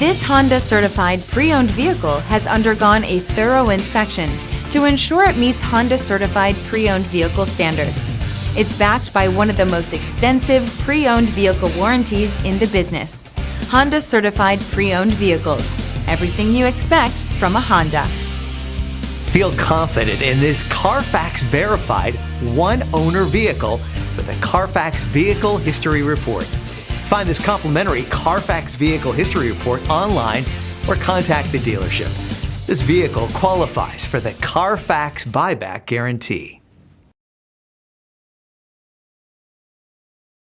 This Honda certified pre-owned vehicle has undergone a thorough inspection to ensure it meets Honda certified pre-owned vehicle standards. It's backed by one of the most extensive pre-owned vehicle warranties in the business. Honda certified pre-owned vehicles. Everything you expect from a Honda. Feel confident in this Carfax verified one-owner vehicle with a Carfax Vehicle History Report. Find this complimentary Carfax Vehicle History Report online or contact the dealership. This vehicle qualifies for the Carfax Buyback Guarantee.